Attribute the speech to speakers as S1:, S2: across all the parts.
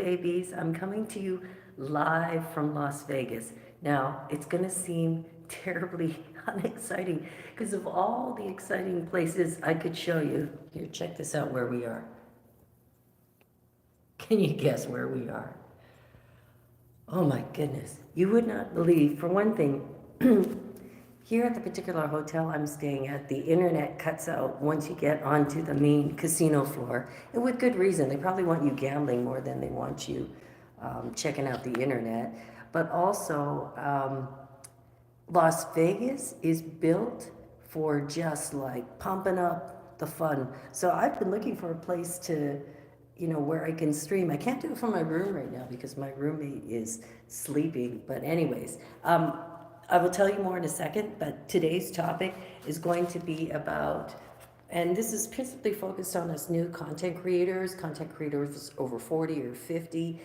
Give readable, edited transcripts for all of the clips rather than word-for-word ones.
S1: babies. I'm coming to you live from Las Vegas. Now, it's going to seem terribly unexciting because of all the exciting places I could show you. Here, check this out where we are. Can you guess where we are? Oh my goodness. You would not believe, for one thing, here at the particular hotel I'm staying at, the internet cuts out once you get onto the main casino floor, and with good reason. They probably want you gambling more than they want you checking out the internet. But also, Las Vegas is built for just like pumping up the fun. So I've been looking for a place to, where I can stream. I can't do it from my room right now because my roommate is sleeping. But anyways, I will tell you more in a second, but today's topic is going to be about, and this is principally focused on us new content creators over 40 or 50.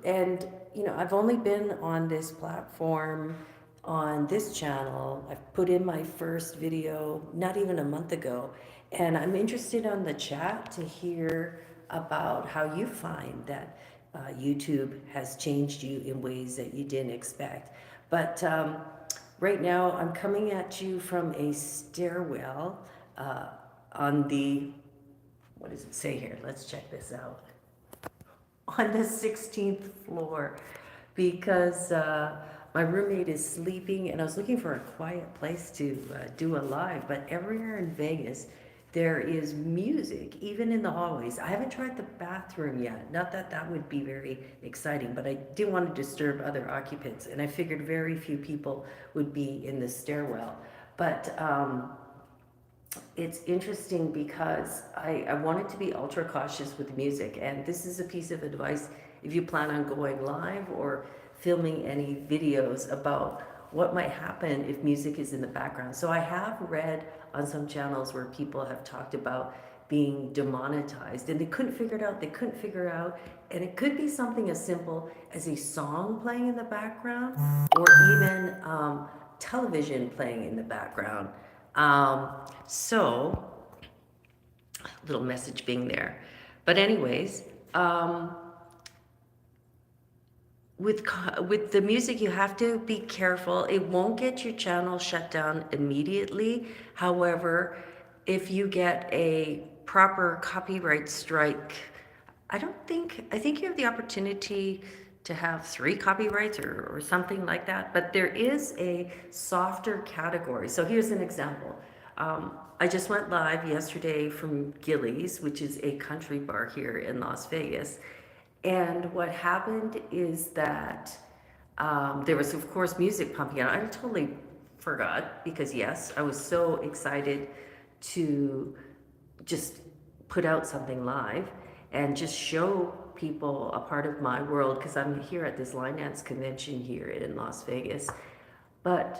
S1: And, I've only been on this platform, on this channel. I've put in my first video not even a month ago. And I'm interested on the chat to hear about how you find that YouTube has changed you in ways that you didn't expect. But right now, I'm coming at you from a stairwell on the, what does it say here? Let's check this out. On the 16th floor, because my roommate is sleeping, and I was looking for a quiet place to do a live. But everywhere in Vegas, there is music, even in the hallways. I haven't tried the bathroom yet. Not that that would be very exciting, but I didn't want to disturb other occupants, and I figured very few people would be in the stairwell. But it's interesting because I wanted to be ultra cautious with music, and this is a piece of advice if you plan on going live or filming any videos about what might happen if music is in the background. So I have read on some channels where people have talked about being demonetized, and they couldn't figure it out. And it could be something as simple as a song playing in the background, or even television playing in the background. So, little message being there. But anyways, with the music, you have to be careful. It won't get your channel shut down immediately. However, if you get a proper copyright strike, I think you have the opportunity to have 3 copyrights or something like that, but there is a softer category. So here's an example. I just went live yesterday from Gillies, which is a country bar here in Las Vegas. And what happened is that there was, of course, music pumping out. I totally forgot because, yes, I was so excited to just put out something live and just show people a part of my world, because I'm here at this line dance convention here in Las Vegas. But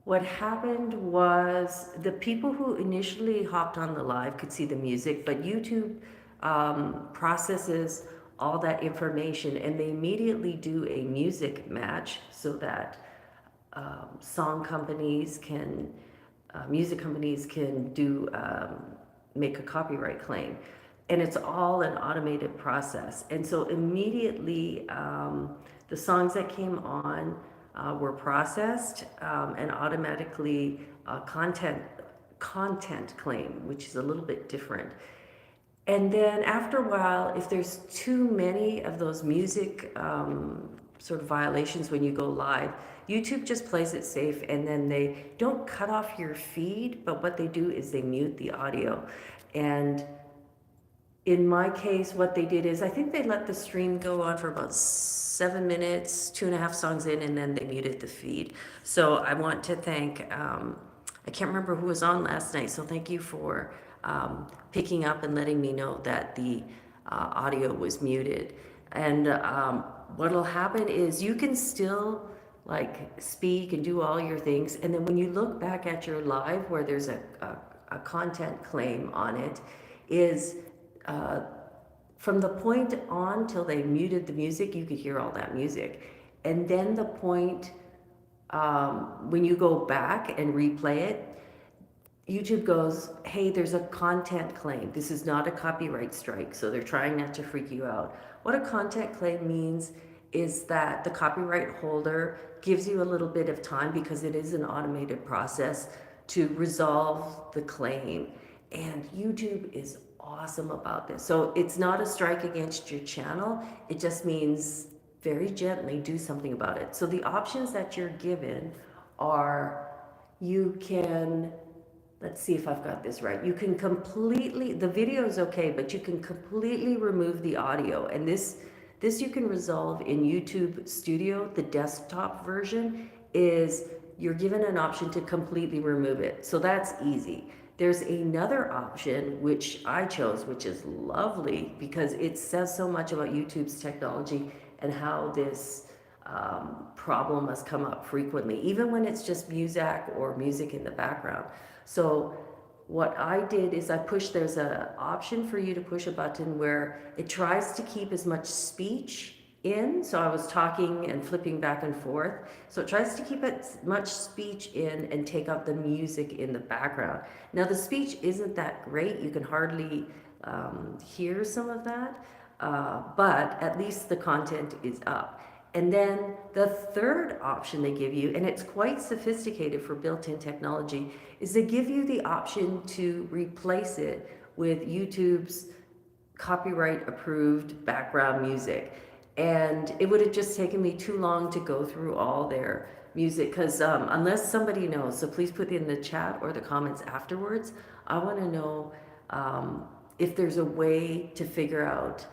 S1: what happened was the people who initially hopped on the live could see the music, but YouTube processes all that information, and they immediately do a music match so that music companies can do make a copyright claim, and it's all an automated process. And so immediately the songs that came on were processed and automatically content claim, which is a little bit different. And then after a while, if there's too many of those music sort of violations when you go live, YouTube just plays it safe, and then they don't cut off your feed, but what they do is they mute the audio. And in my case, what they did is, I think they let the stream go on for about 7 minutes, 2.5 songs in, and then they muted the feed. So I want to thank, I can't remember who was on last night, so thank you for picking up and letting me know that the audio was muted. And what'll happen is you can still like speak and do all your things, and then when you look back at your live where there's a content claim on it, is from the point on till they muted the music, you could hear all that music. And then the point when you go back and replay it, YouTube goes, hey, there's a content claim. This is not a copyright strike, so they're trying not to freak you out. What a content claim means is that the copyright holder gives you a little bit of time, because it is an automated process, to resolve the claim. And YouTube is awesome about this. So it's not a strike against your channel, it just means very gently do something about it. So the options that you're given are, you can, let's see if I've got this right. You can completely, the video is okay, but you can completely remove the audio. And this you can resolve in YouTube Studio. The desktop version is, you're given an option to completely remove it. So that's easy. There's another option, which I chose, which is lovely because it says so much about YouTube's technology and how this problem has come up frequently, even when it's just music or music in the background. So what I did is there's an option for you to push a button where it tries to keep as much speech in. So I was talking and flipping back and forth. So it tries to keep as much speech in and take out the music in the background. Now the speech isn't that great. You can hardly hear some of that, but at least the content is up. And then the third option they give you, and it's quite sophisticated for built-in technology, is they give you the option to replace it with YouTube's copyright approved background music. And it would have just taken me too long to go through all their music, because unless somebody knows, so please put in the chat or the comments afterwards, I want to know if there's a way to figure out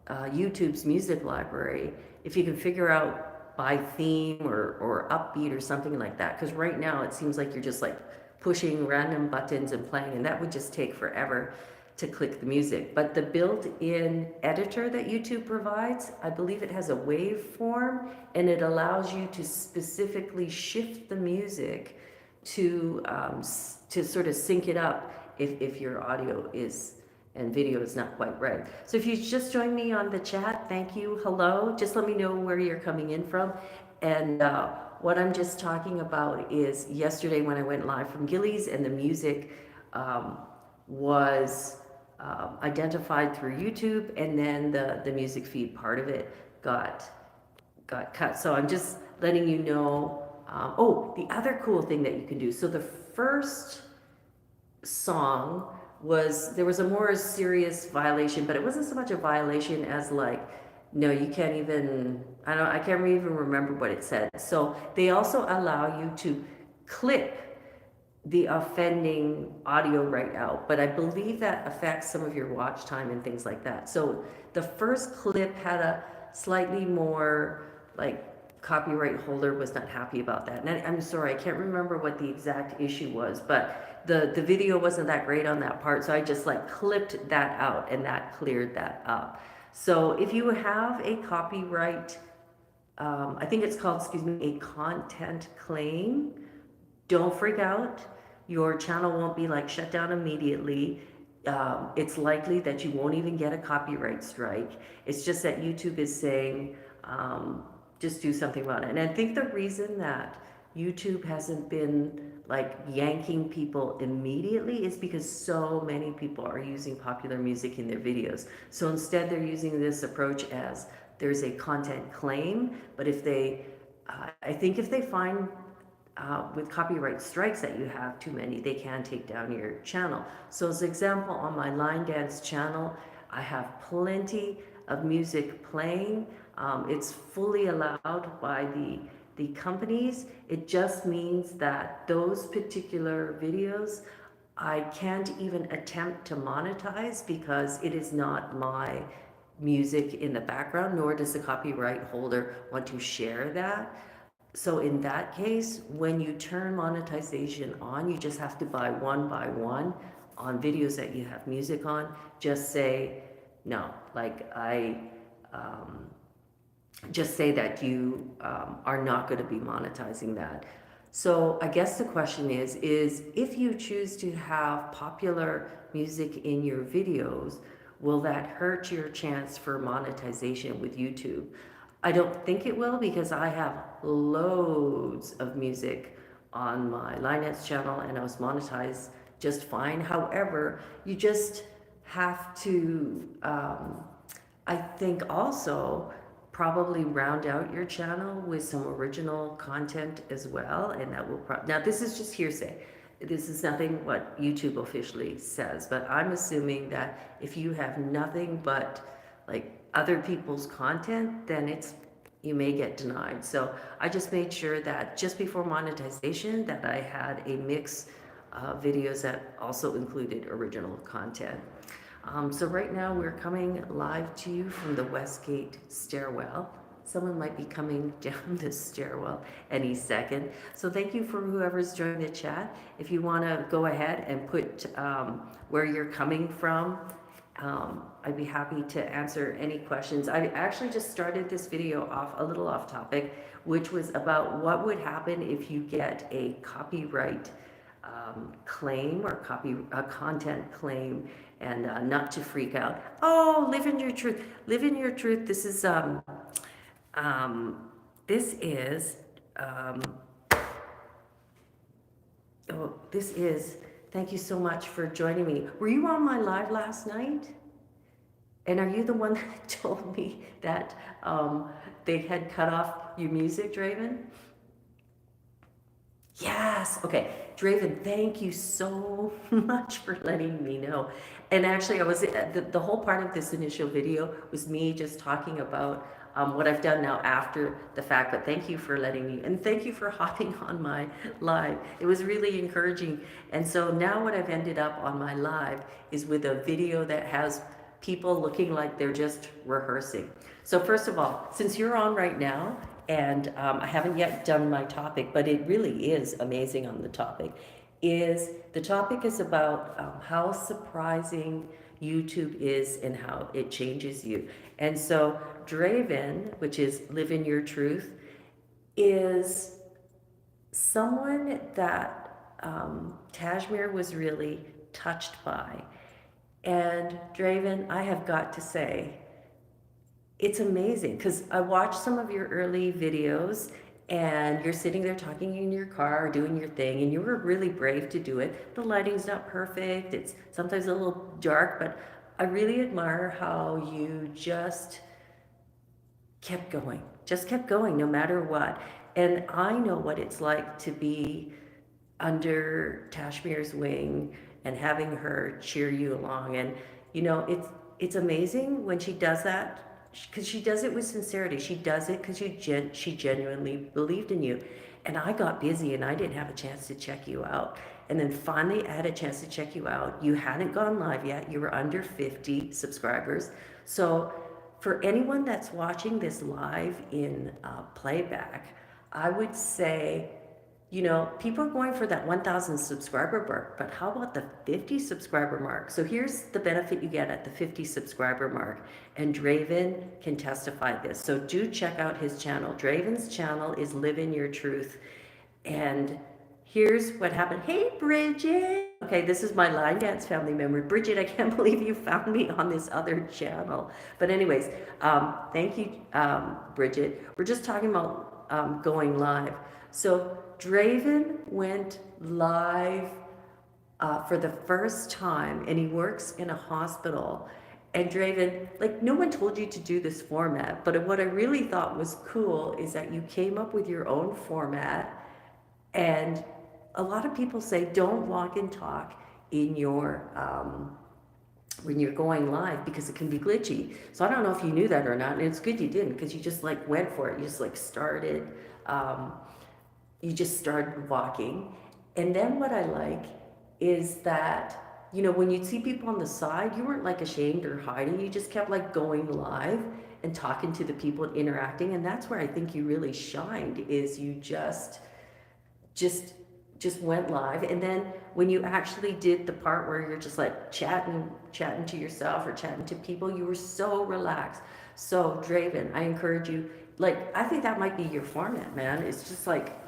S1: YouTube's music library, if you can figure out by theme or upbeat or something like that. Because right now it seems like you're just like pushing random buttons and playing, and that would just take forever to click the music. But the built-in editor that YouTube provides, I believe it has a waveform, and it allows you to specifically shift the music to sort of sync it up if your audio is and video is not quite right. So if you just joined me on the chat, thank you, hello. Just let me know where you're coming in from. And what I'm just talking about is yesterday when I went live from Gillies, and the music was identified through YouTube, and then the music feed part of it got cut. So I'm just letting you know. Oh, the other cool thing that you can do. So the first song there was a more serious violation, but it wasn't so much a violation as like, no, you can't even, I can't even remember what it said. So they also allow you to clip the offending audio right out, but I believe that affects some of your watch time and things like that. So the first clip had a slightly more like, copyright holder was not happy about that. And I'm sorry, I can't remember what the exact issue was, but the video wasn't that great on that part. So I just like clipped that out, and that cleared that up. So if you have a copyright, I think it's called, a content claim, don't freak out. Your channel won't be like shut down immediately. It's likely that you won't even get a copyright strike. It's just that YouTube is saying, just do something about it. And I think the reason that YouTube hasn't been like yanking people immediately is because so many people are using popular music in their videos. So instead they're using this approach as there's a content claim, but if they, I think if they find with copyright strikes that you have too many, they can take down your channel. So as an example, on my line dance channel, I have plenty of music playing. It's fully allowed by the companies. It just means that those particular videos, I can't even attempt to monetize because it is not my music in the background, nor does the copyright holder want to share that. So in that case, when you turn monetization on, you just have to buy one by one on videos that you have music on. Just say, no, like just say that you are not going to be monetizing that. So I guess the question is if you choose to have popular music in your videos, will that hurt your chance for monetization with YouTube? I don't think it will, because I have loads of music on my Linux channel, and I was monetized just fine. However, you just have to, I think also probably round out your channel with some original content as well, and that will now this is just hearsay. This is nothing what YouTube officially says, but I'm assuming that if you have nothing but like other people's content, then you may get denied. So I just made sure that just before monetization that I had a mix of videos that also included original content. So right now we're coming live to you from the Westgate stairwell. Someone might be coming down this stairwell any second. So thank you for whoever's joined the chat. If you want to go ahead and put where you're coming from, I'd be happy to answer any questions. I actually just started this video off a little off topic, which was about what would happen if you get a copyright claim or a content claim, and not to freak out. Oh, live in your truth. Live in your truth. This is this is this is, thank you so much for joining me. Were you on my live last night? And are you the one that told me that they had cut off your music, Draven? Yes. Okay. Draven, thank you so much for letting me know. And actually, I was the whole part of this initial video was me just talking about what I've done now after the fact. But thank you for letting me, and thank you for hopping on my live. It was really encouraging. And so now what I've ended up on my live is with a video that has people looking like they're just rehearsing. So first of all, since you're on right now, and I haven't yet done my topic, but it really is amazing on the topic, the topic is about how surprising YouTube is and how it changes you. And so Draven, which is Live in Your Truth, is someone that Tajmir was really touched by. And Draven, I have got to say, it's amazing because I watched some of your early videos and you're sitting there talking in your car, doing your thing, and you were really brave to do it. The lighting's not perfect. It's sometimes a little dark, but I really admire how you just kept going no matter what. And I know what it's like to be under Tashmir's wing and having her cheer you along. And you know, it's amazing when she does that, because she does it with sincerity. She does it because she genuinely believed in you. And I got busy and I didn't have a chance to check you out. And then finally I had a chance to check you out. You hadn't gone live yet. You were under 50 subscribers. So for anyone that's watching this live in playback, I would say, you know, people are going for that 1,000 subscriber mark, but how about the 50 subscriber mark? So here's the benefit you get at the 50 subscriber mark, and Draven can testify this. So do check out his channel. Draven's channel is Live in Your Truth. And here's what happened. Hey, Bridget. Okay, this is my line dance family member. Bridget, I can't believe you found me on this other channel. But anyways, thank you, Bridget. We're just talking about going live. So Draven went live for the first time, and he works in a hospital. And Draven, like, no one told you to do this format, but what I really thought was cool is that you came up with your own format. And a lot of people say don't walk and talk in your when you're going live because it can be glitchy. So I don't know if you knew that or not, and it's good you didn't, because you just like went for it. You just like started. You just started walking. And then what I like is that, you know, when you'd see people on the side, you weren't like ashamed or hiding. You just kept like going live and talking to the people and interacting. And that's where I think you really shined, is you just went live. And then when you actually did the part where you're just like chatting to yourself or chatting to people, you were so relaxed. So Draven, I encourage you, like, I think that might be your format, man. It's just like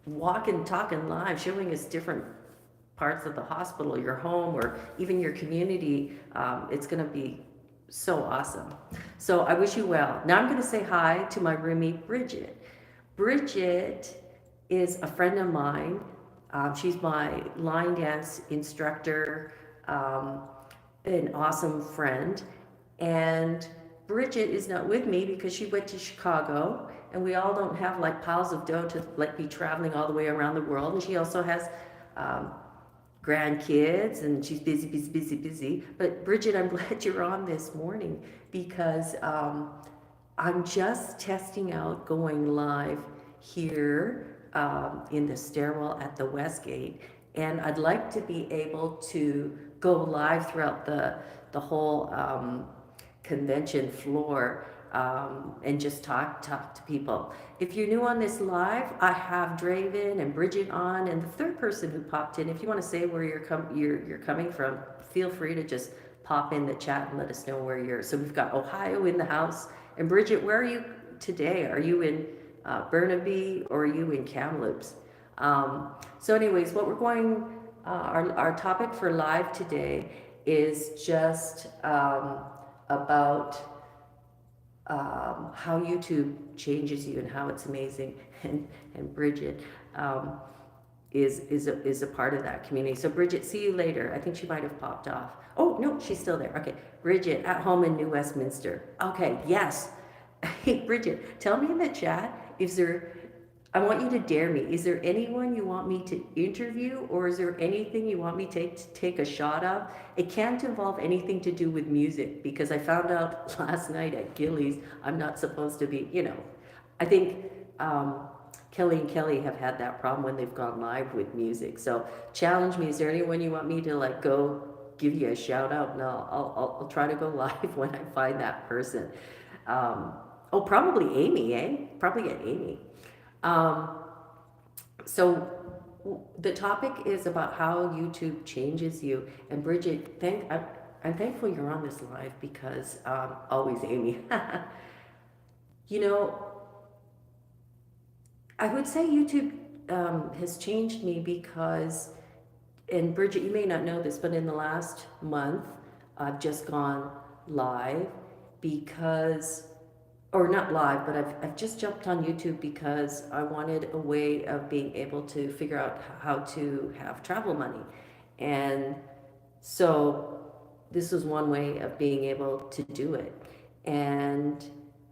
S1: walking, talking live, showing us different parts of the hospital, your home, or even your community. It's going to be so awesome. So I wish you well. Now I'm going to say hi to my roomie, Bridget. Bridget is a friend of mine. She's my line dance instructor, an awesome friend. And Bridget is not with me because she went to Chicago, and we all don't have like piles of dough to like be traveling all the way around the world. And she also has um, grandkids, and she's busy, busy, busy, busy. But Bridget, I'm glad you're on this morning because I'm just testing out going live here in the stairwell at the Westgate, and I'd like to be able to go live throughout the whole convention floor and just talk to people. If you're new on this live, I have Draven and Bridget on, and the third person who popped in. If you want to say where you're coming from, feel free to just pop in the chat and let us know where you're. So we've got Ohio in the house, and Bridget, where are you today? Are you in Burnaby or are you in Kamloops? So, anyways, what we're going, our topic for live today is just about how YouTube changes you and how it's amazing. And Bridget is a part of that community. So Bridget, see you later. I think she might have popped off. Oh, no, she's still there. Okay, Bridget, at home in New Westminster. Okay, yes. Hey, Bridget, tell me in the chat, I want you to dare me. Is there anyone you want me to interview, or is there anything you want me to take a shot of? It can't involve anything to do with music, because I found out last night at Gillies, I'm not supposed to be, I think Kelly and Kelly have had that problem when they've gone live with music. So challenge me. Is there anyone you want me to like go give you a shout out? No, I'll try to go live when I find that person. Probably Amy, eh? Probably get Amy. So the topic is about how YouTube changes you. And Bridget, I'm thankful you're on this live because always Amy. I would say YouTube has changed me because, and Bridget, you may not know this, but in the last month, I've just gone live because, or not live, but I've just jumped on YouTube because I wanted a way of being able to figure out how to have travel money. And so this was one way of being able to do it. And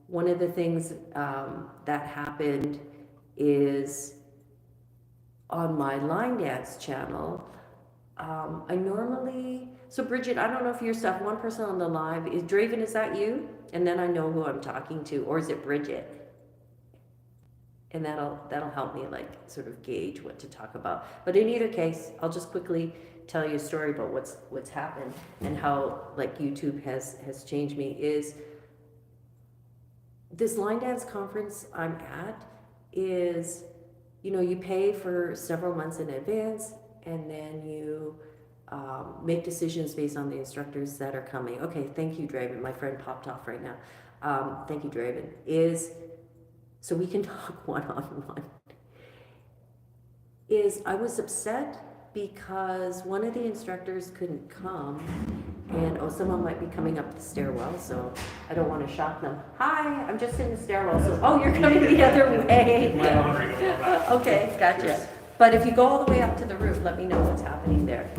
S1: one of the things that happened is on my line dance channel, so Bridget, I don't know if you're stuff, one person on the live, is Draven, is that you? And then I know who I'm talking to, or is it Bridget? And that'll help me like sort of gauge what to talk about. But in either case, I'll just quickly tell you a story about what's happened and how like YouTube has changed me. Is this line dance conference I'm at is, you pay for several months in advance, and then you make decisions based on the instructors that are coming. Okay, thank you, Draven. My friend popped off right now. Thank you, Draven. So we can talk one-on-one. I was upset because one of the instructors couldn't come, and someone might be coming up the stairwell, so I don't want to shock them. Hi, I'm just in the stairwell, so you're coming the other way. Okay, gotcha. But if you go all the way up to the roof, let me know what's happening there.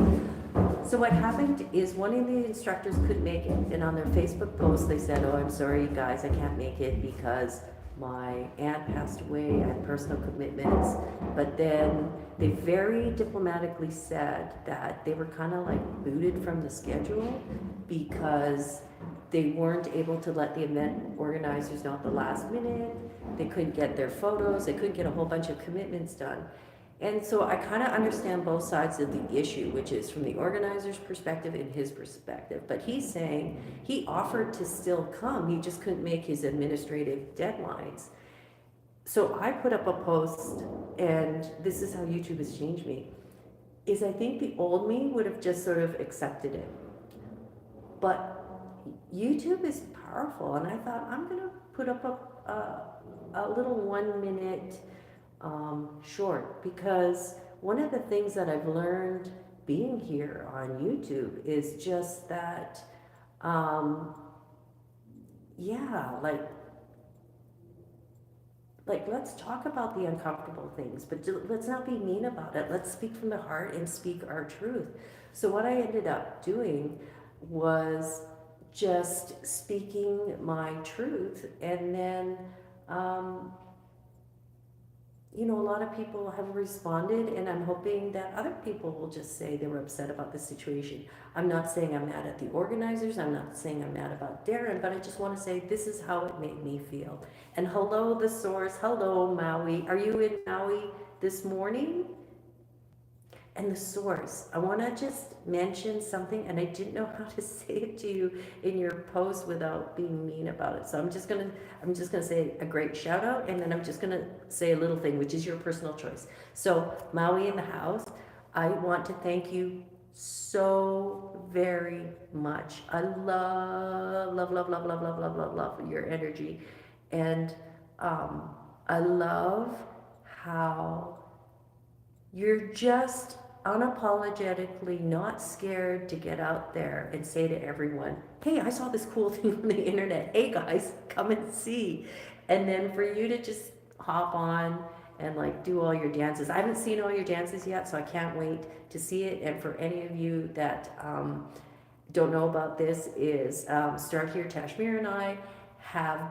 S1: So what happened is one of the instructors couldn't make it, and on their Facebook post they said, I'm sorry guys, I can't make it because my aunt passed away, I had personal commitments. But then they very diplomatically said that they were kind of like booted from the schedule because they weren't able to let the event organizers know at the last minute. They couldn't get their photos, they couldn't get a whole bunch of commitments done. And so I kind of understand both sides of the issue, which is from the organizer's perspective and his perspective. But he's saying he offered to still come, he just couldn't make his administrative deadlines. So I put up a post, and this is how YouTube has changed me, is I think the old me would have just sort of accepted it. But YouTube is powerful, and I thought I'm going to put up a little 1 minute short, because one of the things that I've learned being here on YouTube is just that, like, let's talk about the uncomfortable things, but let's not be mean about it. Let's speak from the heart and speak our truth. So what I ended up doing was just speaking my truth, and then um, a lot of people have responded, and I'm hoping that other people will just say they were upset about the situation. I'm not saying I'm mad at the organizers, I'm not saying I'm mad about Darren, but I just want to say this is how it made me feel. And hello, the source. Hello, Maui. Are you in Maui this morning? And the source, I want to just mention something, and I didn't know how to say it to you in your post without being mean about it. So I'm just gonna say a great shout out, and then I'm just gonna say a little thing, which is your personal choice. So Maui in the house, I want to thank you so very much. I love, love, love, love, love, love, love, love, love your energy, and I love how you're just unapologetically not scared to get out there and say to everyone, hey, I saw this cool thing on the internet. Hey guys, come and see. And then for you to just hop on and like do all your dances. I haven't seen all your dances yet, so I can't wait to see it. And for any of you that don't know about this, is Start Here, Tashmir and I have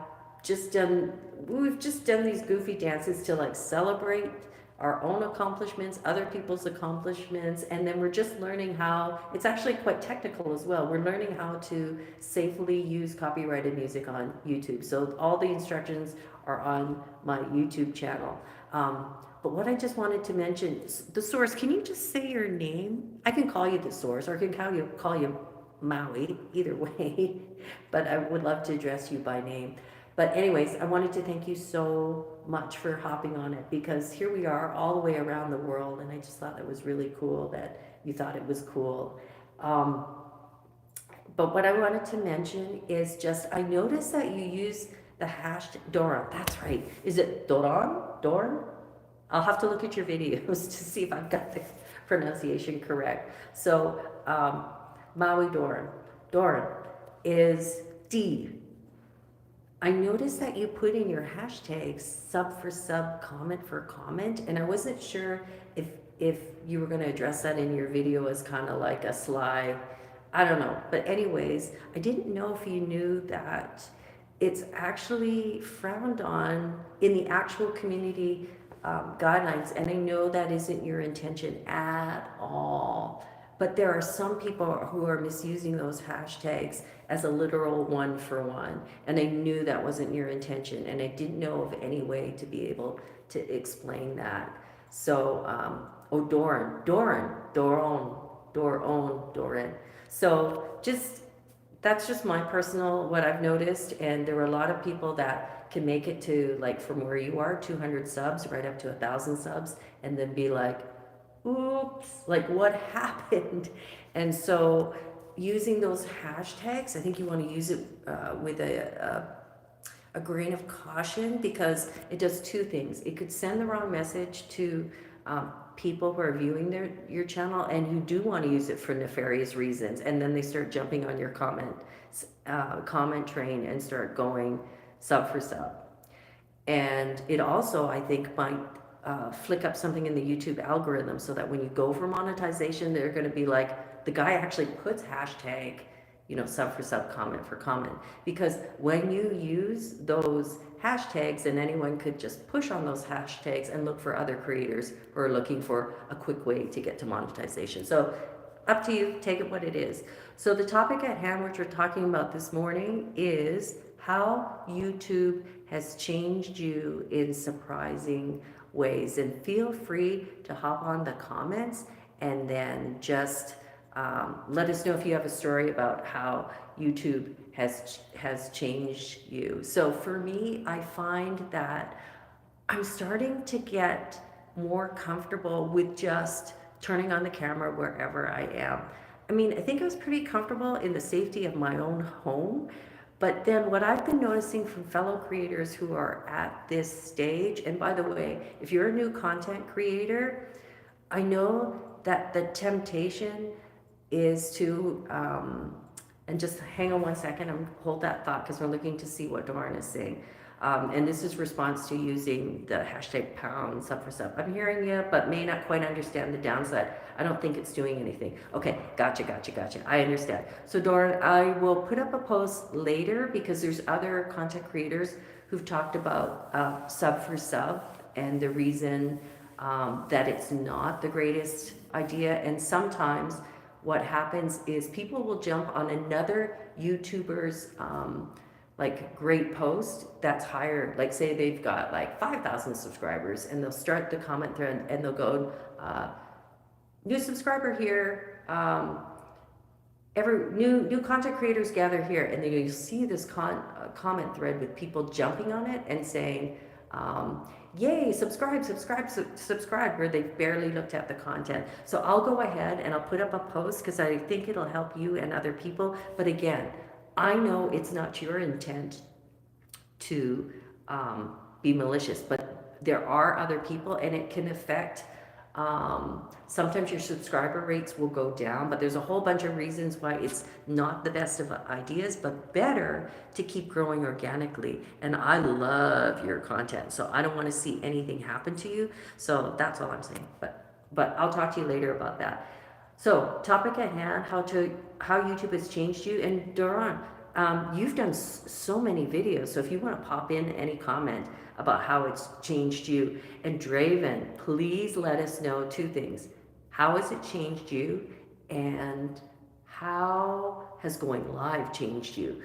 S1: we've just done these goofy dances to like celebrate our own accomplishments, other people's accomplishments, and then we're just learning how, it's actually quite technical as well. We're learning how to safely use copyrighted music on YouTube. So all the instructions are on my YouTube channel. But what I just wanted to mention, the source, can you just say your name? I can call you the source, or I can call you Maui, either way, but I would love to address you by name. But anyways, I wanted to thank you so much for hopping on it, because here we are all the way around the world, and I just thought it was really cool that you thought it was cool. But what I wanted to mention is just, I noticed that you use the hashtag Doran. That's right. Is it Doran? Dorn? I'll have to look at your videos to see if I've got the pronunciation correct. So Maui Doran. Doran is D. I noticed that you put in your hashtags sub for sub, comment for comment, and I wasn't sure if you were going to address that in your video as kind of like a sly, I don't know. But anyways, I didn't know if you knew that it's actually frowned on in the actual community guidelines, and I know that isn't your intention at all. But there are some people who are misusing those hashtags as a literal one for one. And I knew that wasn't your intention, and I didn't know of any way to be able to explain that. So, Doran. So that's just my personal, what I've noticed. And there were a lot of people that can make it to, like, from where you are, 200 subs, right up to 1,000 subs, and then be like, oops, like what happened? And so using those hashtags, I think you want to use it with a grain of caution, because it does two things. It could send the wrong message to people who are viewing your channel and who do want to use it for nefarious reasons, and then they start jumping on your comment train and start going sub for sub. And it also, I think, might flick up something in the YouTube algorithm, so that when you go for monetization, they're going to be like, the guy actually puts hashtag, sub for sub, comment for comment. Because when you use those hashtags, and anyone could just push on those hashtags and look for other creators who are looking for a quick way to get to monetization. So up to you, take it what it is. So the topic at hand, which we're talking about this morning, is how YouTube has changed you in surprising ways. And feel free to hop on the comments and then just let us know if you have a story about how YouTube has changed you. So for me, I find that I'm starting to get more comfortable with just turning on the camera wherever I am. I mean, I think I was pretty comfortable in the safety of my own home. But then what I've been noticing from fellow creators who are at this stage, and by the way, if you're a new content creator, I know that the temptation is to, and just hang on one second, hold that thought, because we're looking to see what Doran is saying. And this is response to using the hashtag pound sub for sub. I'm hearing you, but may not quite understand the downside. I don't think it's doing anything. Okay, gotcha. I understand. So Doran, I will put up a post later because there's other content creators who've talked about sub for sub and the reason that it's not the greatest idea. And sometimes what happens is people will jump on another YouTuber's like great post that's higher, like say they've got like 5,000 subscribers, and they'll start the comment thread and they'll go, new subscriber here, every new content creators gather here, and then you see this comment thread with people jumping on it and saying, yay, subscribe, where they've barely looked at the content. So I'll go ahead and I'll put up a post because I think it'll help you and other people. But again, I know it's not your intent to be malicious, but there are other people, and it can affect, sometimes your subscriber rates will go down, but there's a whole bunch of reasons why it's not the best of ideas, but better to keep growing organically. And I love your content, so I don't want to see anything happen to you. So that's all I'm saying, but I'll talk to you later about that. So, topic at hand, how YouTube has changed you. And Doran, you've done so many videos, so if you want to pop in any comment about how it's changed you. And Draven, please let us know two things. How has it changed you? And how has going live changed you?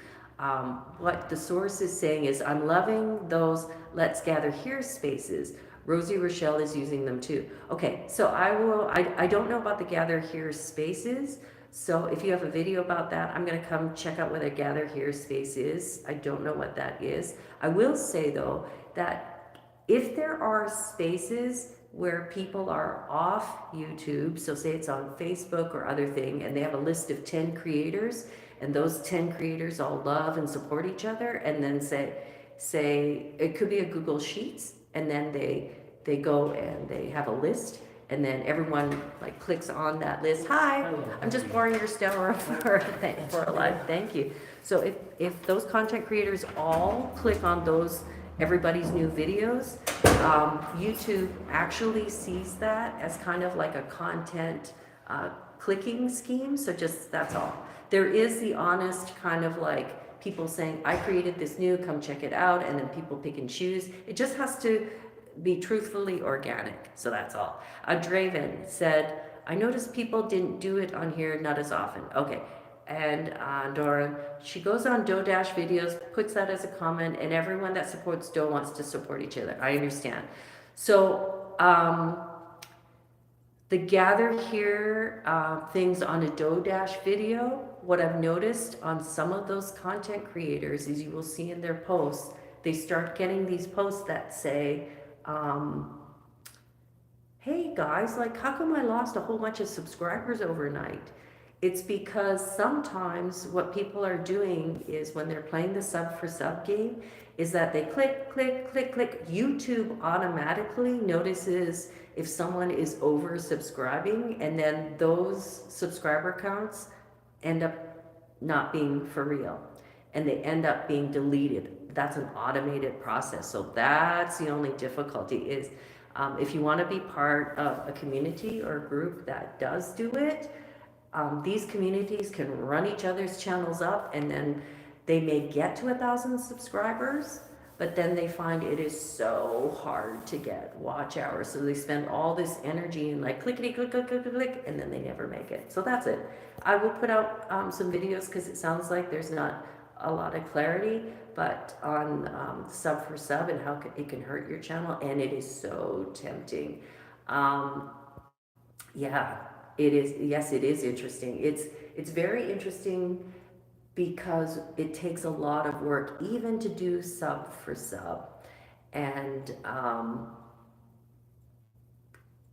S1: What the source is saying is, I'm loving those Let's Gather Here spaces. Rosie Rochelle is using them too. Okay, so I don't know about the Gather Here spaces. So if you have a video about that, I'm gonna come check out what a Gather Here space is. I don't know what that is. I will say though, that if there are spaces where people are off YouTube, so say it's on Facebook or other thing, and they have a list of 10 creators, and those 10 creators all love and support each other, and then say it could be a Google Sheets, and then they go and they have a list, and then everyone like clicks on that list. Hi, I'm just pouring your stellar for a live. Thank you. So if those content creators all click on those everybody's new videos, YouTube actually sees that as kind of like a content clicking scheme. So just that's all. There is the honest kind of like people saying, I created this new, come check it out, and then people pick and choose. It just has to be truthfully organic. So that's all. Draven said, I noticed people didn't do it on here, not as often. Okay. And Dora, she goes on Doe Dash videos, puts that as a comment, and everyone that supports Doe wants to support each other. I understand. So the Gather Here things on a Doe Dash video, what I've noticed on some of those content creators is you will see in their posts, they start getting these posts that say, hey guys, like how come I lost a whole bunch of subscribers overnight? It's because sometimes what people are doing is when they're playing the sub for sub game is that they click. YouTube automatically notices if someone is over subscribing, and then those subscriber counts end up not being for real, and they end up being deleted. That's an automated process. So that's the only difficulty is if you want to be part of a community or a group that does do it, these communities can run each other's channels up, and then they may get to 1,000 subscribers, but then they find it is so hard to get watch hours. So they spend all this energy in like clickety click, and then they never make it. So that's it. I will put out some videos because it sounds like there's not a lot of clarity, but on sub for sub and how it can hurt your channel, and it is so tempting. Yeah, it is. Yes, it is interesting. It's very interesting because it takes a lot of work even to do sub for sub, and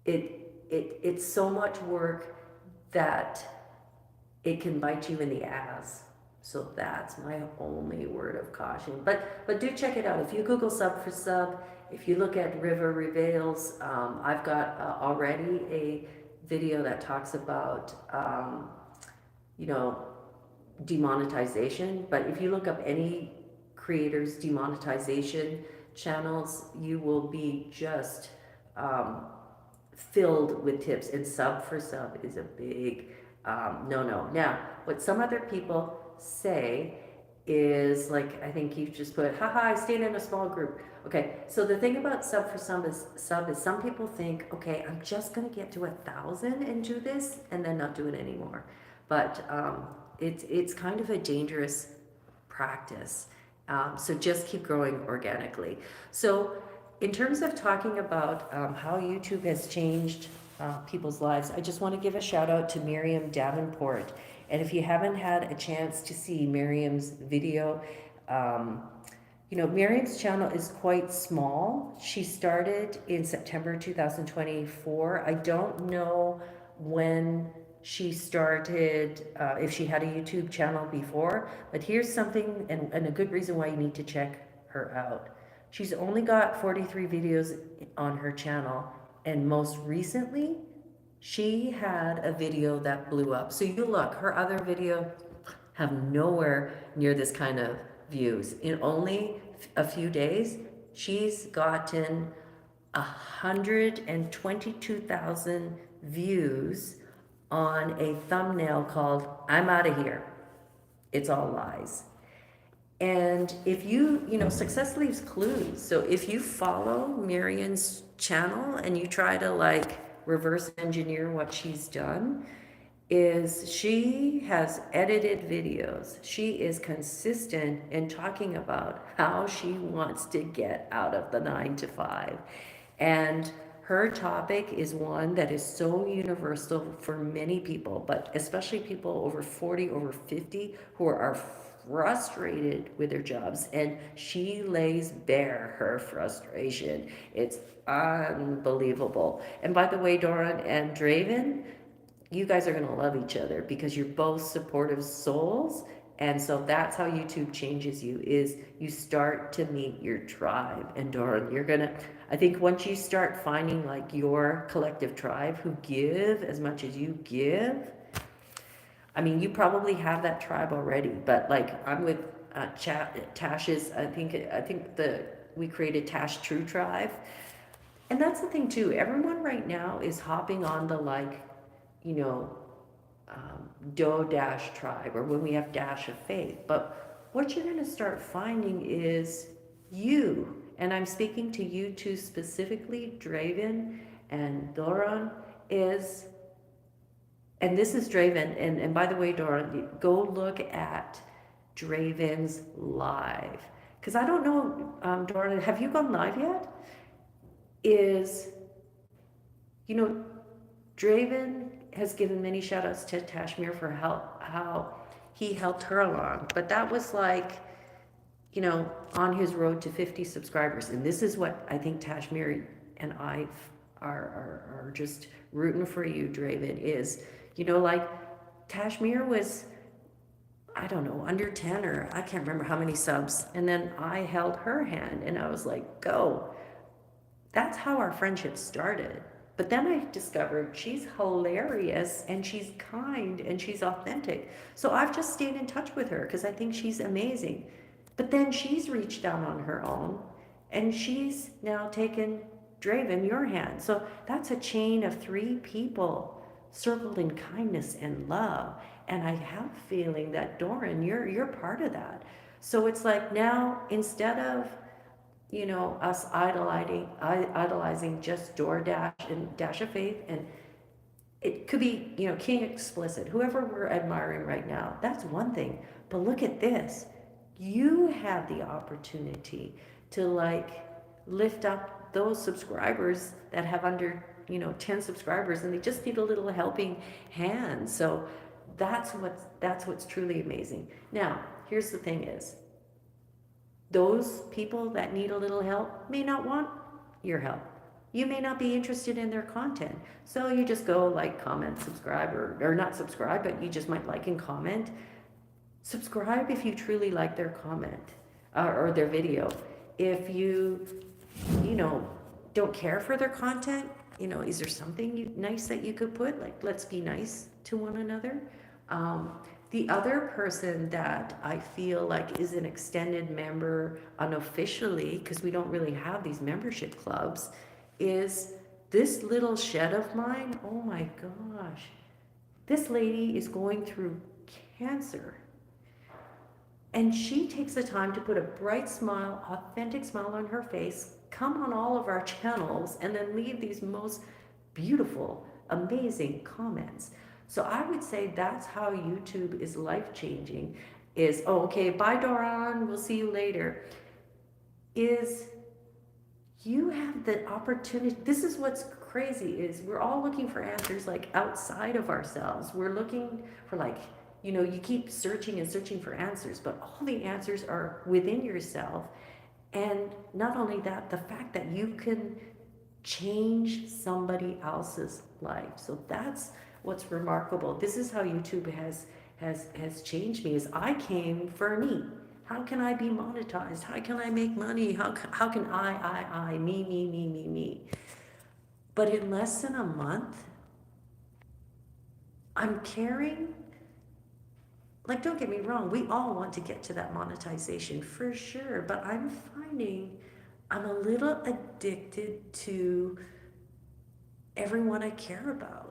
S1: it's so much work that it can bite you in the ass. So that's my only word of caution. But do check it out. If you Google sub for sub, if you look at River Reveals, I've got already a video that talks about, demonetization. But if you look up any creators demonetization channels, you will be just filled with tips, and sub for sub is a big no. Now, what some other people say is like, I think you just put, haha, I stayed in a small group. Okay, so the thing about sub for sub is some people think, okay, I'm just gonna get to 1,000 and do this and then not do it anymore. But it's kind of a dangerous practice. So just keep growing organically. So in terms of talking about how YouTube has changed people's lives, I just want to give a shout out to Miriam Davenport. And if you haven't had a chance to see Miriam's video, Miriam's channel is quite small. She started in September 2024. I don't know when she started, if she had a YouTube channel before, but here's something, and a good reason why you need to check her out. She's only got 43 videos on her channel, and most recently, she had a video that blew up. So you look, her other video have nowhere near this kind of views. In only a few days, she's gotten 122,000 views on a thumbnail called "I'm Out of Here. It's All Lies." And if success leaves clues. So if you follow Miriam's channel and you try to like reverse engineer what she's done, is she has edited videos. She is consistent in talking about how she wants to get out of the 9 to 5. And her topic is one that is so universal for many people, but especially people over 40, over 50, who are frustrated with their jobs. And she lays bare her frustration. It's unbelievable. And by the way, Doran and Draven, you guys are going to love each other because you're both supportive souls. And so that's how YouTube changes you, is you start to meet your tribe. And Doran, I think once you start finding like your collective tribe who give as much as you give, I mean, you probably have that tribe already, but like I'm with Tash's, I think we created Tash True Tribe. And that's the thing too, everyone right now is hopping on the Doe Dash tribe, or when we have Dash of Faith. But what you're going to start finding is you, and I'm speaking to you two specifically, Draven and Doran, and this is Draven, and by the way, Doran, go look at Draven's live. Because I don't know, Doran, have you gone live yet? Draven has given many shout outs to Tashmir for how he helped her along. But that was like, on his road to 50 subscribers. And this is what I think Tashmir and I are just rooting for you, Draven, is, Tashmir was, I don't know, under 10, or I can't remember how many subs. And then I held her hand and I was like, go. That's how our friendship started. But then I discovered she's hilarious and she's kind and she's authentic. So I've just stayed in touch with her because I think she's amazing. But then she's reached out on her own and she's now taken Draven, your hand. So that's a chain of 3 people circled in kindness and love. And I have a feeling that Doran, you're part of that. So it's like now, instead of us idolizing just DoorDash and Dash of Faith, and it could be, King Explicit, whoever we're admiring right now, that's one thing. But look at this. You have the opportunity to lift up those subscribers that have under, 10 subscribers, and they just need a little helping hand. So that's what's truly amazing. Now, here's the thing is, those people that need a little help may not want your help. You may not be interested in their content. So you just go like, comment, subscribe, or not subscribe, but you just might like and comment. Subscribe if you truly like their comment or their video. If you don't care for their content, is there something nice that you could put? Like, let's be nice to one another. The other person that I feel like is an extended member unofficially, because we don't really have these membership clubs, is this little shed of mine. Oh my gosh. This lady is going through cancer. And she takes the time to put a bright smile, authentic smile on her face, come on all of our channels, and then leave these most beautiful, amazing comments. So I would say that's how YouTube is life changing. Is, oh, okay, bye Doran, we'll see you later. Is you have the opportunity. This is what's crazy, is we're all looking for answers like outside of ourselves. We're looking for, like, you keep searching and searching for answers, but all the answers are within yourself. And not only that, the fact that you can change somebody else's life. So that's what's remarkable. This is how YouTube has changed me. Is I came for me. How can I be monetized? How can I make money? How can I, me. But in less than a month, I'm caring. Like, don't get me wrong, we all want to get to that monetization for sure, but I'm finding I'm a little addicted to everyone I care about.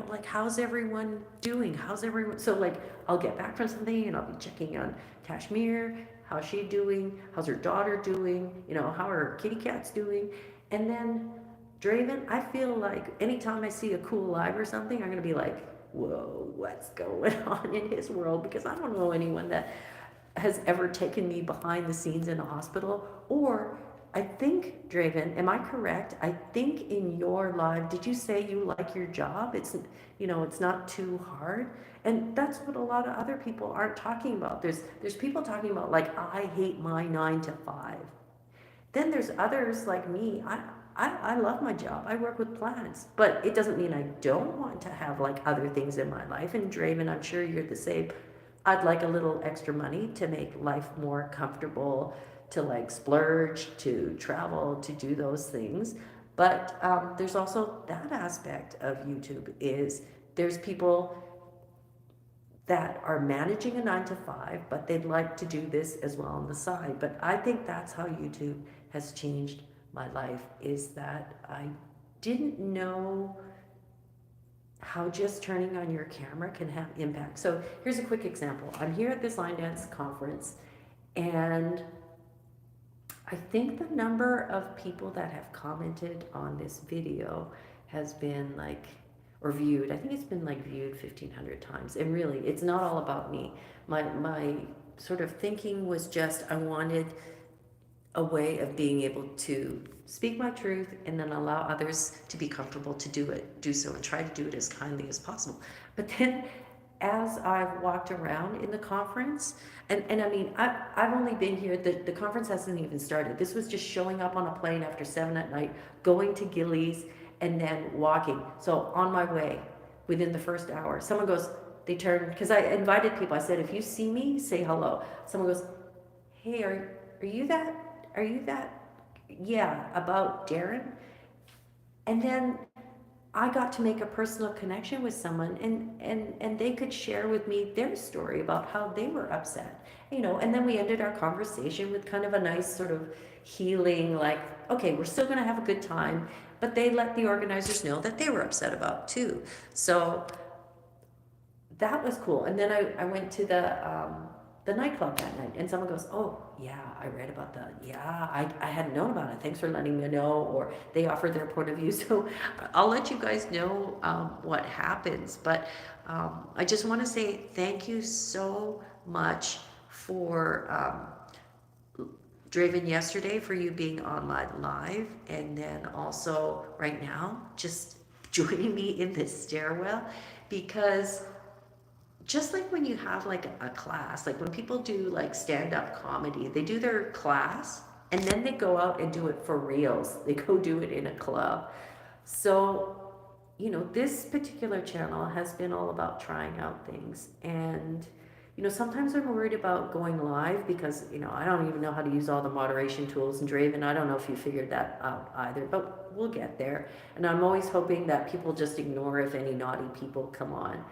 S1: Like, how's everyone doing? How's everyone? So, like, I'll get back from something and I'll be checking on Kashmir. How's she doing? How's her daughter doing? How are her kitty cats doing? And then Draven, I feel like anytime I see a cool live or something, I'm going to be like, whoa, what's going on in his world? Because I don't know anyone that has ever taken me behind the scenes in a hospital. Or I think, Draven, am I correct? I think in your live, did you say you like your job? It's not too hard. And that's what a lot of other people aren't talking about. There's people talking about, like, I hate my 9 to 5. Then there's others like me. I love my job. I work with plants, but it doesn't mean I don't want to have, like, other things in my life. And Draven, I'm sure you're the same. I'd like a little extra money to make life more comfortable, to, like, splurge, to travel, to do those things. But there's also that aspect of YouTube, is there's people that are managing a 9 to 5, but they'd like to do this as well on the side. But I think that's how YouTube has changed my life, is that I didn't know how just turning on your camera can have impact. So here's a quick example. I'm here at this line dance conference, and I think the number of people that have commented on this video has been like, or viewed, I think it's been like viewed 1,500 times. And really, it's not all about me. My sort of thinking was just, I wanted a way of being able to speak my truth and then allow others to be comfortable to do so, and try to do it as kindly as possible. But then as I've walked around in the conference, and I mean, I've only been here, the conference hasn't even started. This was just showing up on a plane after 7 at night, going to Gillies, and then walking. So on my way, within the first hour, someone goes, they turn, because I invited people, I said, if you see me, say hello. Someone goes, hey, are you that? Yeah, about Darren. And then I got to make a personal connection with someone, and they could share with me their story about how they were upset, and then we ended our conversation with kind of a nice sort of healing, like, okay, we're still going to have a good time, but they let the organizers know that they were upset about too. So that was cool. And then I went to the nightclub that night, and someone goes, oh yeah, I read about that. Yeah, I hadn't known about it. Thanks for letting me know. Or they offered their point of view. So I'll let you guys know what happens. But I just want to say thank you so much for Draven yesterday, for you being on my live, and then also right now just joining me in this stairwell, because just like when you have like a class, like when people do like stand-up comedy, they do their class and then they go out and do it for reals. They go do it in a club. So, this particular channel has been all about trying out things. And, sometimes I'm worried about going live because, I don't even know how to use all the moderation tools. And Draven, I don't know if you figured that out either, but we'll get there. And I'm always hoping that people just ignore if any naughty people come on.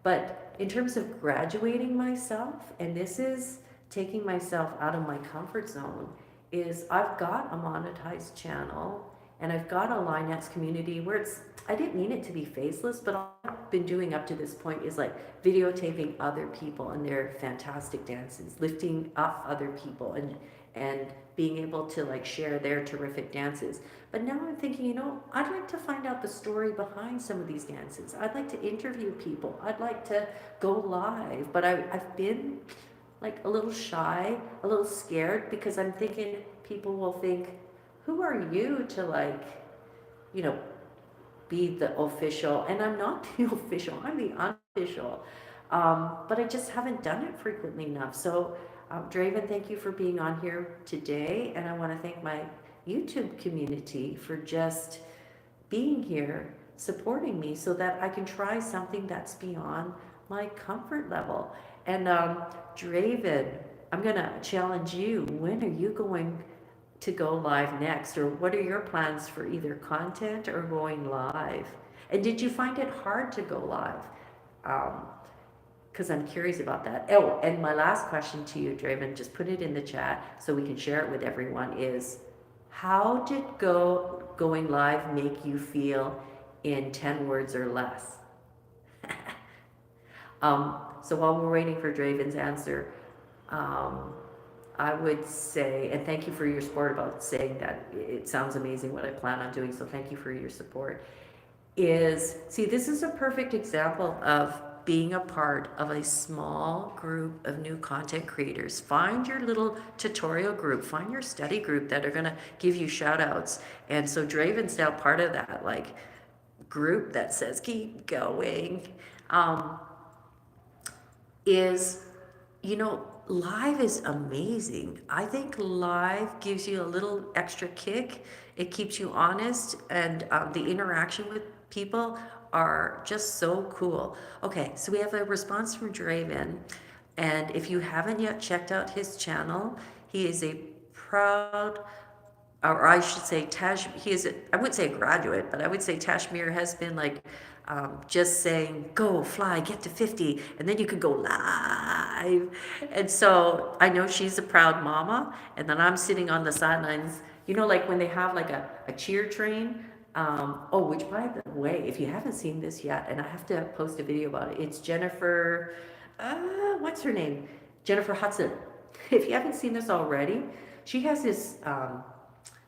S1: But in terms of graduating myself, and this is taking myself out of my comfort zone, is I've got a monetized channel and I've got a Linex community where it's, I didn't mean it to be faceless, but all I've been doing up to this point is like videotaping other people and their fantastic dances, lifting up other people and being able to like share their terrific dances. But now I'm thinking, you know, I'd like to find out the story behind some of these dances. I'd like to interview people. I'd like to go live, but I've been like a little shy, a little scared because I'm thinking people will think, who are you to like, you know, be the official? And I'm not the official, I'm the unofficial. But I just haven't done it frequently enough. So, Draven, thank you for being on here today. And I want to thank my YouTube community for just being here, supporting me so that I can try something that's beyond my comfort level. And Draven, I'm going to challenge you. When are you going to go live next? Or what are your plans for either content or going live? And did you find it hard to go live? Because I'm curious about that. Oh, and my last question to you, Draven, just put it in the chat so we can share it with everyone, is how did going live make you feel in 10 words or less? So while we're waiting for Draven's answer, I would say, and thank you for your support about saying that it sounds amazing what I plan on doing, so thank you for your support, see, this is a perfect example of being a part of a small group of new content creators. Find your little tutorial group, find your study group that are gonna give you shout outs. And so Draven's now part of that like group that says, keep going. You know, live is amazing. I think live gives you a little extra kick. It keeps you honest, and the interaction with people are just so cool. Okay, so we have a response from Draven, and if you haven't yet checked out his channel, he is a proud, or I should say, he is, I wouldn't say a graduate, but I would say Tashmir has been like just saying, go, fly, get to 50, and then you could go live. And so I know she's a proud mama, and then I'm sitting on the sidelines, you know, like when they have like a cheer train. Which by the way, if you haven't seen this yet, and I have to post a video about it, it's Jennifer, what's her name? Jennifer Hudson. If you haven't seen this already, she has this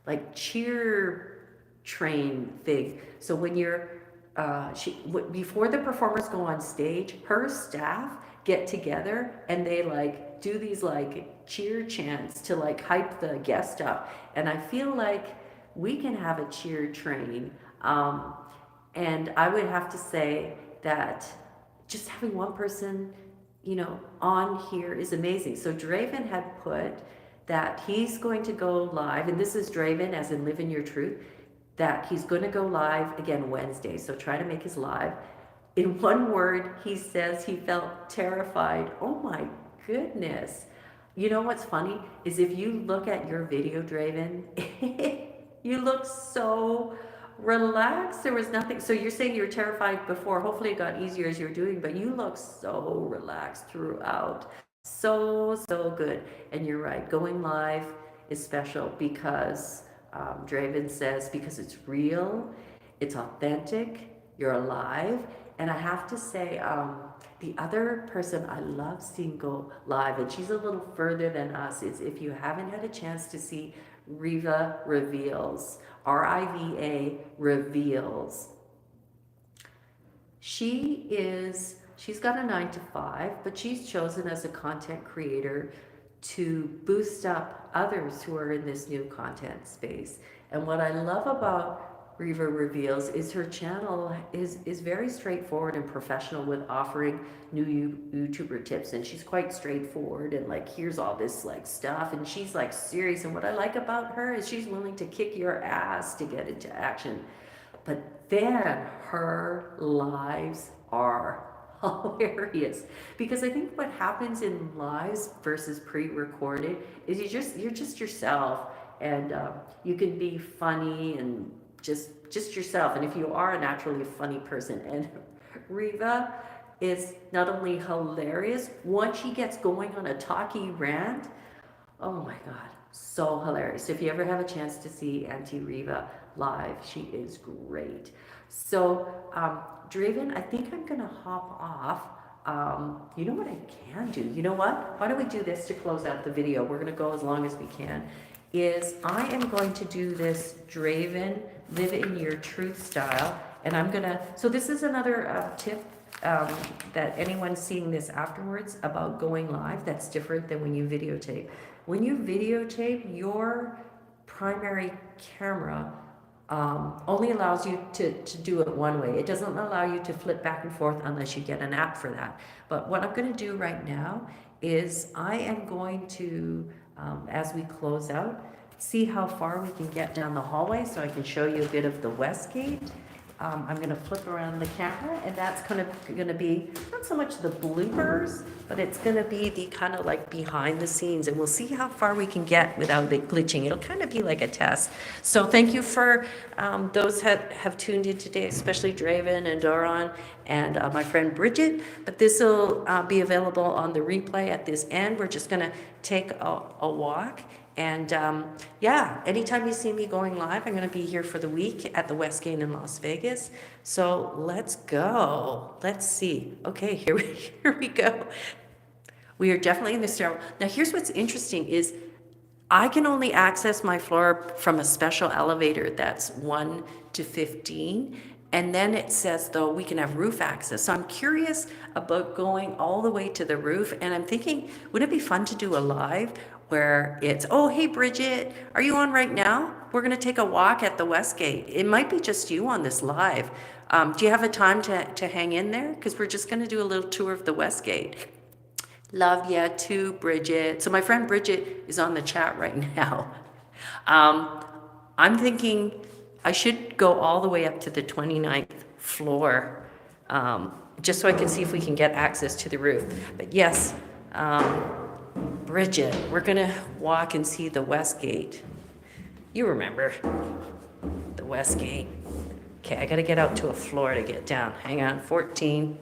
S1: like cheer train thing. So when you're before the performers go on stage, her staff get together and they like do these like cheer chants to like hype the guest up. And I feel like we can have a cheer train. And I would have to say that just having one person, you know, on here is amazing. So Draven had put that he's going to go live, and this is Draven as in Live in Your Truth, that he's going to go live again Wednesday. So try to make his live. In one word, he says he felt terrified. Oh my goodness. You know what's funny is if you look at your video, Draven, you look so relaxed. There was nothing. So you're saying you were terrified before. Hopefully it got easier as you're doing, but you look so relaxed throughout. So good. And you're right. Going live is special because Draven says, because it's real, it's authentic, you're alive. And I have to say, the other person I love seeing go live, and she's a little further than us, is if you haven't had a chance to see Riva Reveals, RIVA Reveals. She's got a 9 to 5, but she's chosen as a content creator to boost up others who are in this new content space. And what I love about Riva Reveals is her channel is very straightforward and professional with offering new YouTuber tips. And she's quite straightforward and like, here's all this like stuff. And she's like serious. And what I like about her is she's willing to kick your ass to get into action. But then her lives are hilarious, because I think what happens in lives versus pre-recorded is you're just yourself, and you can be funny and just yourself. And if you are a naturally funny person, and Riva is not only hilarious, once she gets going on a talky rant, oh my God, so hilarious. If you ever have a chance to see Auntie Riva live, she is great. So, Draven, I think I'm gonna hop off. You know what I can do? You know what? Why don't we do this to close out the video? We're gonna go as long as we can. Is I am going to do this Draven Live in Your Truth style, and I'm gonna, so this is another tip that anyone seeing this afterwards about going live that's different than when you videotape. When you videotape, your primary camera only allows you to do it one way. It doesn't allow you to flip back and forth unless you get an app for that. But what I'm going to do right now is I am going to, as we close out, see how far we can get down the hallway so I can show you a bit of the West Gate. I'm going to flip around the camera, and that's going to be not so much the bloopers, but it's going to be the kind of like behind the scenes, and we'll see how far we can get without it glitching. It'll kind of be like a test. So thank you for those that have tuned in today, especially Draven and Doron and my friend Bridget. But this will be available on the replay at this end. We're just going to take a walk. And yeah, anytime you see me going live, I'm going to be here for the week at the Westgate in Las Vegas. So let's go. Let's see. Okay, here we go. We are definitely in the stairwell. Now, here's what's interesting is I can only access my floor from a special elevator that's 1 to 15. And then it says, though, we can have roof access. So I'm curious about going all the way to the roof. And I'm thinking, wouldn't it be fun to do a live where it's, oh, hey, Bridget, are you on right now? We're going to take a walk at the Westgate. It might be just you on this live. Do you have a time to hang in there? Because we're just going to do a little tour of the Westgate. Love ya too, Bridget. So my friend Bridget is on the chat right now. I'm thinking I should go all the way up to the 29th floor, just so I can see if we can get access to the roof. But yes, Bridget, we're gonna walk and see the Westgate. You remember the Westgate. Okay, I gotta get out to a floor to get down. Hang on, 14.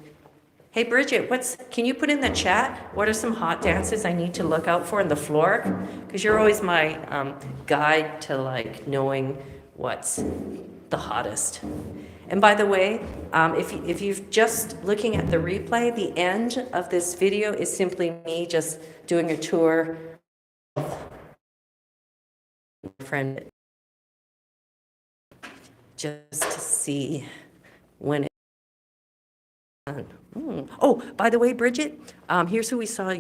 S1: Hey Bridget, can you put in the chat, what are some hot dances I need to look out for in the floor? Because you're always my guide to like knowing what's the hottest. And by the way, if you're just looking at the replay, the end of this video is simply me just doing a tour of my friend, just to see when it's done. Oh, by the way, Bridget, here's who we saw.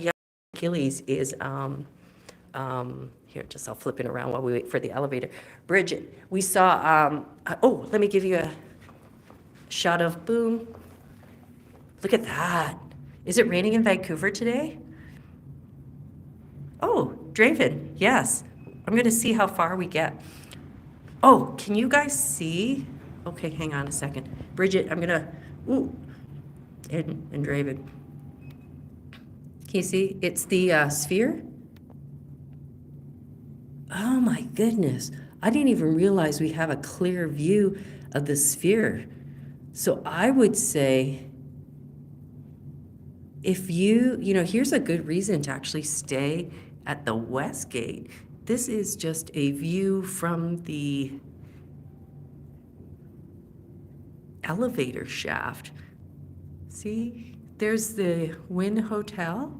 S1: Achilles is here. Just I'll flip it around while we wait for the elevator. Bridget, we saw. Oh, let me give you a shot of boom. Look at that. Is it raining in Vancouver today? Oh, Draven, yes. I'm going to see how far we get. Oh, can you guys see? Okay, hang on a second. Bridget, I'm going to, and Draven. Can you see? It's the sphere. Oh my goodness. I didn't even realize we have a clear view of the sphere. So I would say, if here's a good reason to actually stay at the Westgate. This is just a view from the elevator shaft. See, there's the Wynn Hotel.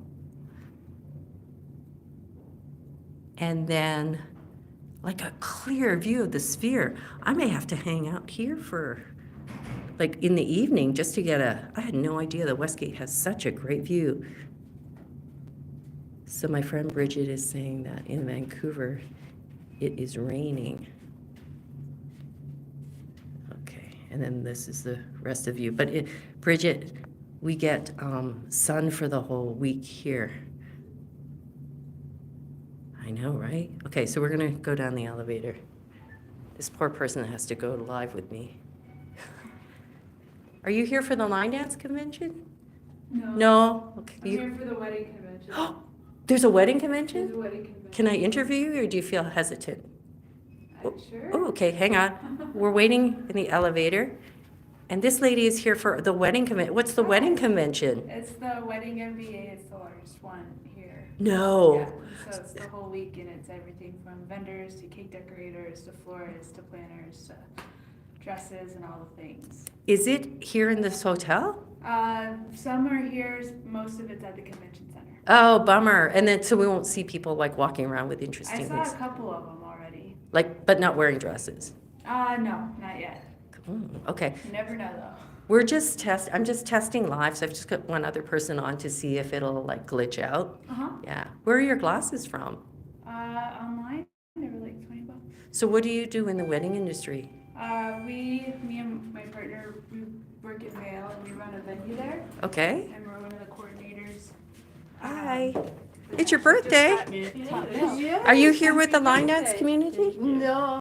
S1: And then like a clear view of the sphere. I may have to hang out here for like in the evening just to get I had no idea the Westgate has such a great view. So my friend Bridget is saying that in Vancouver, it is raining. Okay, and then this is the rest of you. But Bridget, we get sun for the whole week here. I know, right? Okay, so we're gonna go down the elevator. This poor person has to go live with me. Are you here for the line dance convention?
S2: No.
S1: No? Okay.
S2: I'm here for the wedding convention.
S1: There's a wedding convention?
S2: There's a wedding convention.
S1: Can I interview you, or do you feel hesitant?
S2: Sure.
S1: Oh, okay, hang on. We're waiting in the elevator. And this lady is here for the wedding convention. What's the wedding convention?
S2: It's the wedding MBA. It's the largest one here.
S1: No.
S2: Yeah. So it's the whole week, and it's everything from vendors to cake decorators to florists to planners to dresses and all the things.
S1: Is it here in this hotel?
S2: Some are here. Most of it's at the convention center.
S1: Oh, bummer. And then, so we won't see people like walking around with
S2: I
S1: interesting
S2: saw
S1: things.
S2: a couple of them already.
S1: Like, but not wearing dresses.
S2: No, not yet.
S1: Okay.
S2: You never know though.
S1: I'm just testing live, so I've just got one other person on to see if it'll like glitch out. Yeah. Where are your glasses from?
S2: Online, they were like $20.
S1: So what do you do in the wedding industry?
S2: Me and my partner, we work in Vail and we run a venue there,
S1: Okay.
S2: and we're one of the coordinators.
S1: Hi. It's your birthday.
S2: Yeah.
S1: Are you here with the Line Dance community?
S3: No.